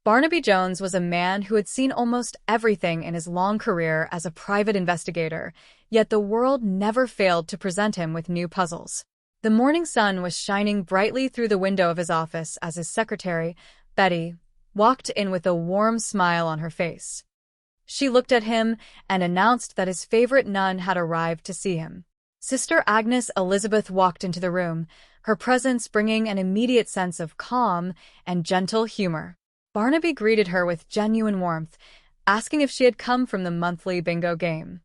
Barnaby Jones was a man who had seen almost everything in his long career as a private investigator, yet the world never failed to present him with new puzzles. The morning sun was shining brightly through the window of his office as his secretary, Betty, walked in with a warm smile on her face. She looked at him and announced that his favorite nun had arrived to see him. Sister Agnes Elizabeth walked into the room, her presence bringing an immediate sense of calm and gentle humor. Barnaby greeted her with genuine warmth, asking if she had come from the monthly bingo game.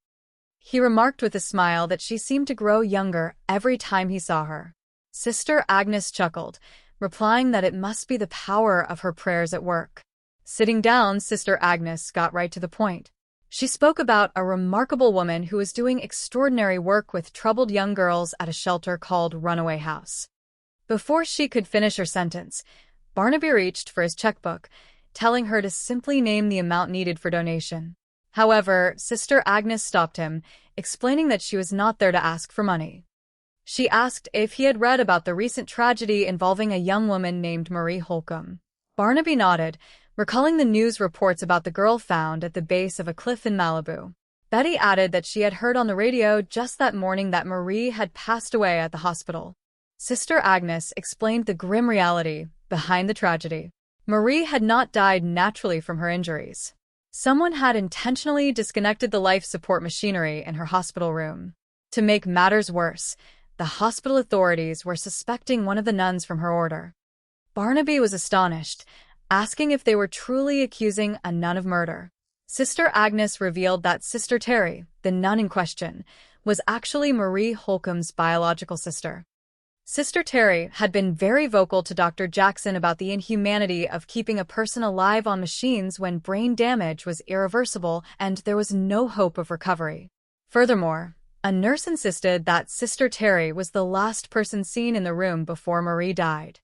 He remarked with a smile that she seemed to grow younger every time he saw her. Sister Agnes chuckled, replying that it must be the power of her prayers at work. Sitting down, Sister Agnes got right to the point. She spoke about a remarkable woman who was doing extraordinary work with troubled young girls at a shelter called Runaway House. Before she could finish her sentence, Barnaby reached for his checkbook, telling her to simply name the amount needed for donation. However, Sister Agnes stopped him, explaining that she was not there to ask for money. She asked if he had read about the recent tragedy involving a young woman named Marie Holcomb. Barnaby nodded, recalling the news reports about the girl found at the base of a cliff in Malibu. Betty added that she had heard on the radio just that morning that Marie had passed away at the hospital. Sister Agnes explained the grim reality behind the tragedy. Marie had not died naturally from her injuries. Someone had intentionally disconnected the life support machinery in her hospital room. To make matters worse, the hospital authorities were suspecting one of the nuns from her order. Barnaby was astonished, asking if they were truly accusing a nun of murder. Sister Agnes revealed that Sister Terry, the nun in question, was actually Marie Holcomb's biological sister. Sister Terry had been very vocal to Dr. Jackson about the inhumanity of keeping a person alive on machines when brain damage was irreversible and there was no hope of recovery. Furthermore, a nurse insisted that Sister Terry was the last person seen in the room before Marie died.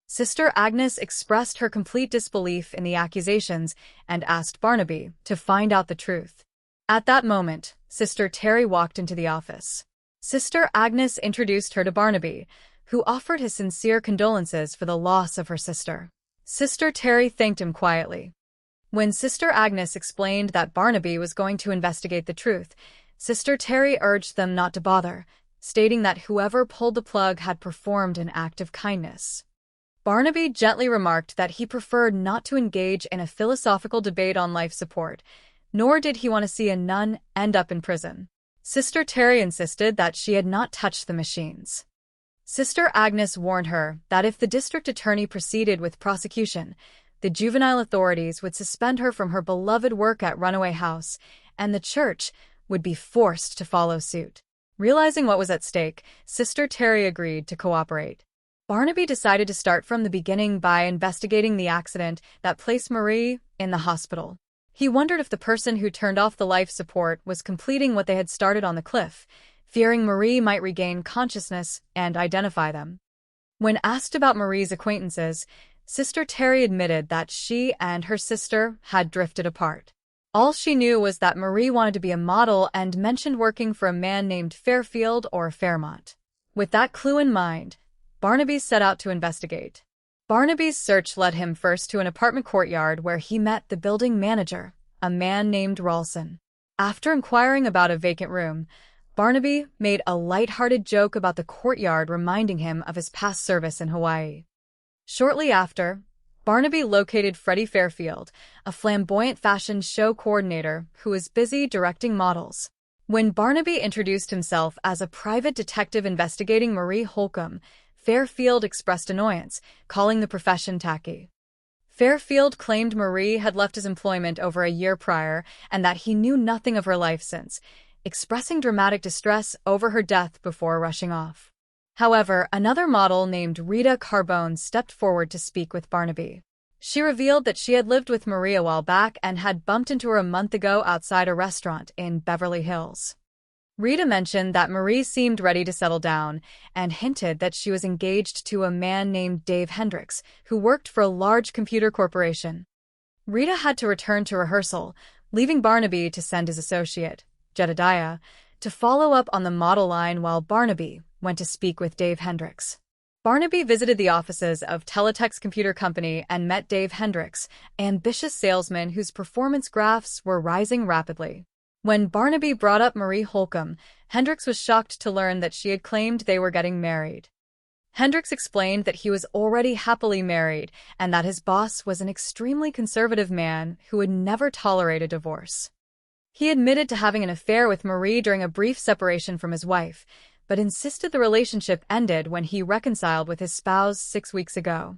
Sister Agnes expressed her complete disbelief in the accusations and asked Barnaby to find out the truth. At that moment, Sister Terry walked into the office. Sister Agnes introduced her to Barnaby, who offered his sincere condolences for the loss of her sister. Sister Terry thanked him quietly. When Sister Agnes explained that Barnaby was going to investigate the truth, Sister Terry urged them not to bother, stating that whoever pulled the plug had performed an act of kindness. Barnaby gently remarked that he preferred not to engage in a philosophical debate on life support, nor did he want to see a nun end up in prison. Sister Terry insisted that she had not touched the machines. Sister Agnes warned her that if the district attorney proceeded with prosecution, the juvenile authorities would suspend her from her beloved work at Runaway House, and the church would be forced to follow suit. Realizing what was at stake, Sister Terry agreed to cooperate. Barnaby decided to start from the beginning by investigating the accident that placed Marie in the hospital. He wondered if the person who turned off the life support was completing what they had started on the cliff, fearing Marie might regain consciousness and identify them. When asked about Marie's acquaintances, Sister Terry admitted that she and her sister had drifted apart. All she knew was that Marie wanted to be a model and mentioned working for a man named Fairfield or Fairmont. With that clue in mind, Barnaby set out to investigate. Barnaby's search led him first to an apartment courtyard where he met the building manager, a man named Ralston. After inquiring about a vacant room, Barnaby made a light-hearted joke about the courtyard reminding him of his past service in Hawaii. Shortly after, Barnaby located Freddie Fairfield, a flamboyant fashion show coordinator who was busy directing models. When Barnaby introduced himself as a private detective investigating Marie Holcomb, Fairfield expressed annoyance, calling the profession tacky. Fairfield claimed Marie had left his employment over a year prior and that he knew nothing of her life since, expressing dramatic distress over her death before rushing off. However, another model named Rita Carbone stepped forward to speak with Barnaby. She revealed that she had lived with Marie a while back and had bumped into her a month ago outside a restaurant in Beverly Hills. Rita mentioned that Marie seemed ready to settle down and hinted that she was engaged to a man named Dave Hendricks, who worked for a large computer corporation. Rita had to return to rehearsal, leaving Barnaby to send his associate, Jedediah, to follow up on the model line while Barnaby went to speak with Dave Hendricks. Barnaby visited the offices of Teletext Computer Company and met Dave Hendricks, an ambitious salesman whose performance graphs were rising rapidly. When Barnaby brought up Marie Holcomb, Hendricks was shocked to learn that she had claimed they were getting married. Hendricks explained that he was already happily married and that his boss was an extremely conservative man who would never tolerate a divorce. He admitted to having an affair with Marie during a brief separation from his wife, but insisted the relationship ended when he reconciled with his spouse 6 weeks ago.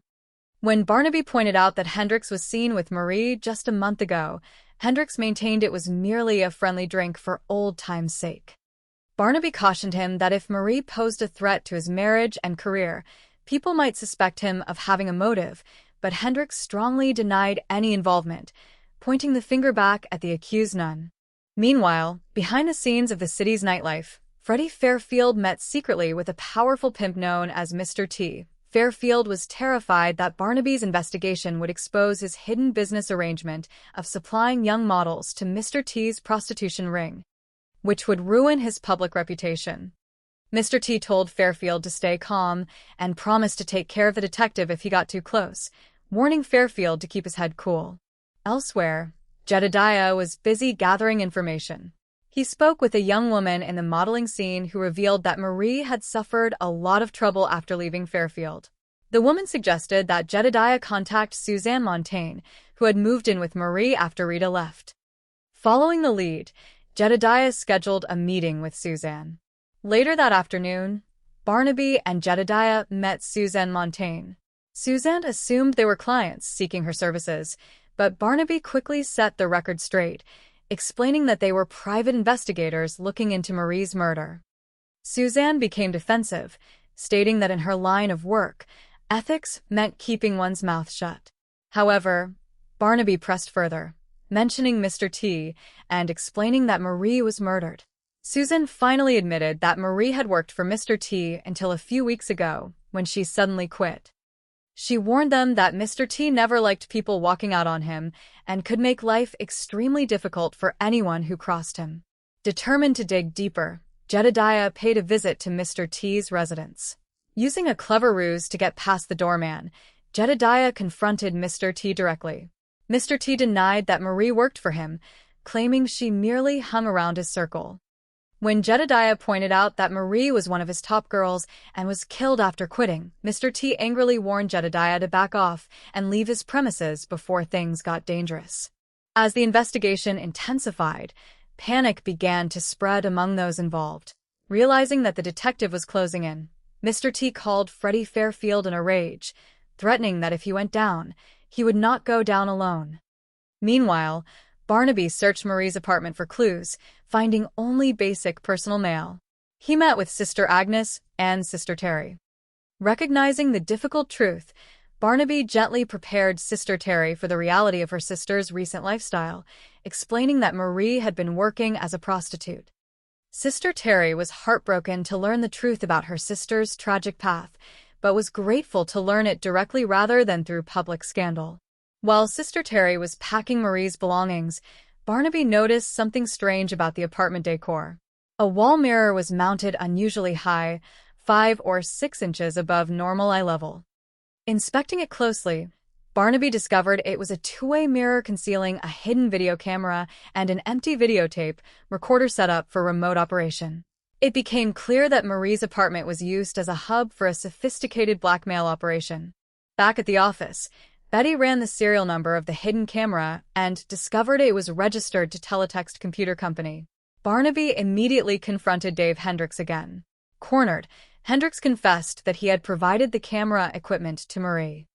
When Barnaby pointed out that Hendricks was seen with Marie just a month ago, Hendricks maintained it was merely a friendly drink for old time's sake. Barnaby cautioned him that if Marie posed a threat to his marriage and career, people might suspect him of having a motive, but Hendricks strongly denied any involvement, pointing the finger back at the accused nun. Meanwhile, behind the scenes of the city's nightlife, Freddie Fairfield met secretly with a powerful pimp known as Mr. T. Fairfield was terrified that Barnaby's investigation would expose his hidden business arrangement of supplying young models to Mr. T's prostitution ring, which would ruin his public reputation. Mr. T told Fairfield to stay calm and promised to take care of the detective if he got too close, warning Fairfield to keep his head cool. Elsewhere, Jedediah was busy gathering information. He spoke with a young woman in the modeling scene who revealed that Marie had suffered a lot of trouble after leaving Fairfield. The woman suggested that Jedediah contact Suzanne Montaigne, who had moved in with Marie after Rita left. Following the lead, Jedediah scheduled a meeting with Suzanne. Later that afternoon, Barnaby and Jedediah met Suzanne Montaigne. Suzanne assumed they were clients seeking her services, but Barnaby quickly set the record straight, explaining that they were private investigators looking into Marie's murder. Suzanne became defensive, stating that in her line of work, ethics meant keeping one's mouth shut. However, Barnaby pressed further, mentioning Mr. T and explaining that Marie was murdered. Suzanne finally admitted that Marie had worked for Mr. T until a few weeks ago, when she suddenly quit. She warned them that Mr. T never liked people walking out on him and could make life extremely difficult for anyone who crossed him. Determined to dig deeper, Jedediah paid a visit to Mr. T's residence. Using a clever ruse to get past the doorman, Jedediah confronted Mr. T directly. Mr. T denied that Marie worked for him, claiming she merely hung around his circle. When Jedediah pointed out that Marie was one of his top girls and was killed after quitting, Mr. T angrily warned Jedediah to back off and leave his premises before things got dangerous. As the investigation intensified, panic began to spread among those involved. Realizing that the detective was closing in, Mr. T called Freddie Fairfield in a rage, threatening that if he went down, he would not go down alone. Meanwhile, Barnaby searched Marie's apartment for clues, finding only basic personal mail. He met with Sister Agnes and Sister Terry. Recognizing the difficult truth, Barnaby gently prepared Sister Terry for the reality of her sister's recent lifestyle, explaining that Marie had been working as a prostitute. Sister Terry was heartbroken to learn the truth about her sister's tragic path, but was grateful to learn it directly rather than through public scandal. While Sister Terry was packing Marie's belongings, Barnaby noticed something strange about the apartment decor. A wall mirror was mounted unusually high, 5 or 6 inches above normal eye level. Inspecting it closely, Barnaby discovered it was a two-way mirror concealing a hidden video camera and an empty videotape recorder setup for remote operation. It became clear that Marie's apartment was used as a hub for a sophisticated blackmail operation. Back at the office, Betty ran the serial number of the hidden camera and discovered it was registered to Teletext Computer Company. Barnaby immediately confronted Dave Hendricks again. Cornered, Hendricks confessed that he had provided the camera equipment to Marie.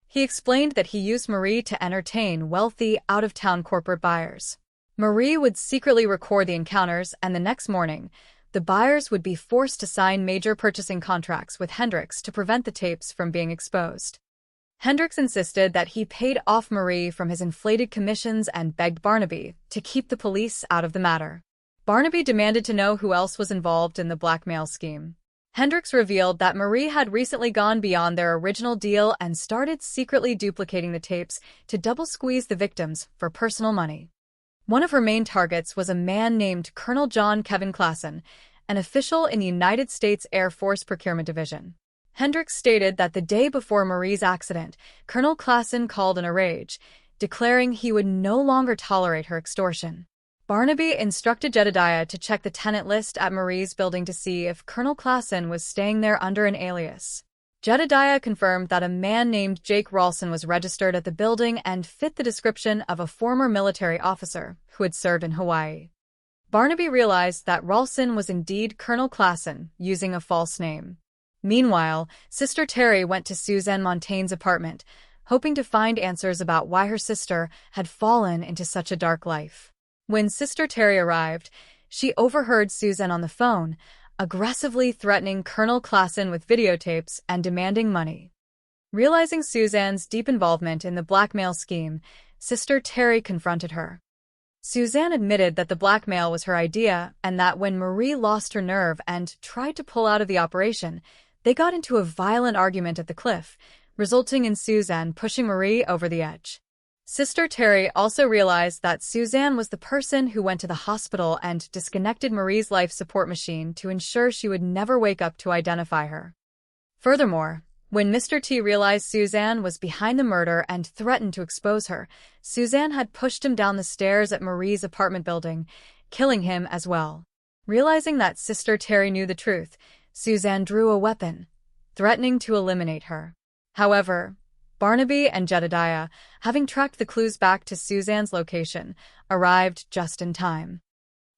He explained that he used Marie to entertain wealthy, out-of-town corporate buyers. Marie would secretly record the encounters, and the next morning, the buyers would be forced to sign major purchasing contracts with Hendricks to prevent the tapes from being exposed. Hendricks insisted that he paid off Marie from his inflated commissions and begged Barnaby to keep the police out of the matter. Barnaby demanded to know who else was involved in the blackmail scheme. Hendricks revealed that Marie had recently gone beyond their original deal and started secretly duplicating the tapes to double-squeeze the victims for personal money. One of her main targets was a man named Colonel John Kevin Klassen, an official in the United States Air Force Procurement Division. Hendricks stated that the day before Marie's accident, Colonel Klassen called in a rage, declaring he would no longer tolerate her extortion. Barnaby instructed Jedediah to check the tenant list at Marie's building to see if Colonel Klassen was staying there under an alias. Jedediah confirmed that a man named Jake Ralston was registered at the building and fit the description of a former military officer who had served in Hawaii. Barnaby realized that Ralston was indeed Colonel Klassen, using a false name. Meanwhile, Sister Terry went to Suzanne Montaigne's apartment, hoping to find answers about why her sister had fallen into such a dark life. When Sister Terry arrived, she overheard Suzanne on the phone, aggressively threatening Colonel Klassen with videotapes and demanding money. Realizing Suzanne's deep involvement in the blackmail scheme, Sister Terry confronted her. Suzanne admitted that the blackmail was her idea and that when Marie lost her nerve and tried to pull out of the operation, they got into a violent argument at the cliff, resulting in Suzanne pushing Marie over the edge. Sister Terry also realized that Suzanne was the person who went to the hospital and disconnected Marie's life support machine to ensure she would never wake up to identify her. Furthermore, when Mr. T realized Suzanne was behind the murder and threatened to expose her, Suzanne had pushed him down the stairs at Marie's apartment building, killing him as well. Realizing that Sister Terry knew the truth, Suzanne drew a weapon, threatening to eliminate her. However, Barnaby and Jedediah, having tracked the clues back to Suzanne's location, arrived just in time.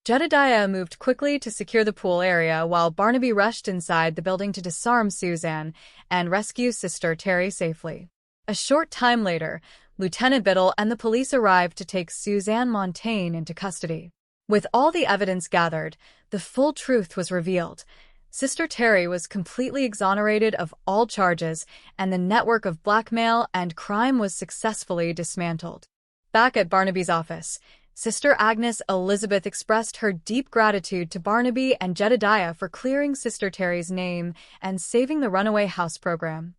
Jedediah moved quickly to secure the pool area while Barnaby rushed inside the building to disarm Suzanne and rescue Sister Terry safely. A short time later, Lieutenant Biddle and the police arrived to take Suzanne Montaigne into custody. With all the evidence gathered, the full truth was revealed. Sister Terry was completely exonerated of all charges, and the network of blackmail and crime was successfully dismantled. Back at Barnaby's office, Sister Agnes Elizabeth expressed her deep gratitude to Barnaby and Jedediah for clearing Sister Terry's name and saving the runaway house program.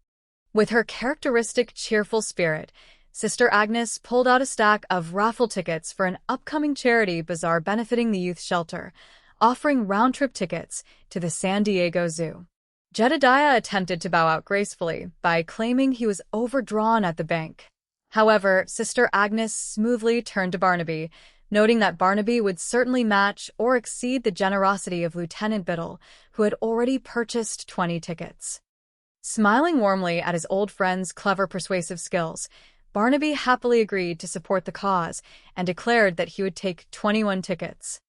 With her characteristic cheerful spirit, Sister Agnes pulled out a stack of raffle tickets for an upcoming charity bazaar benefiting the youth shelter, offering round-trip tickets to the San Diego Zoo. Jedediah attempted to bow out gracefully by claiming he was overdrawn at the bank. However, Sister Agnes smoothly turned to Barnaby, noting that Barnaby would certainly match or exceed the generosity of Lieutenant Biddle, who had already purchased 20 tickets. Smiling warmly at his old friend's clever persuasive skills, Barnaby happily agreed to support the cause and declared that he would take 21 tickets.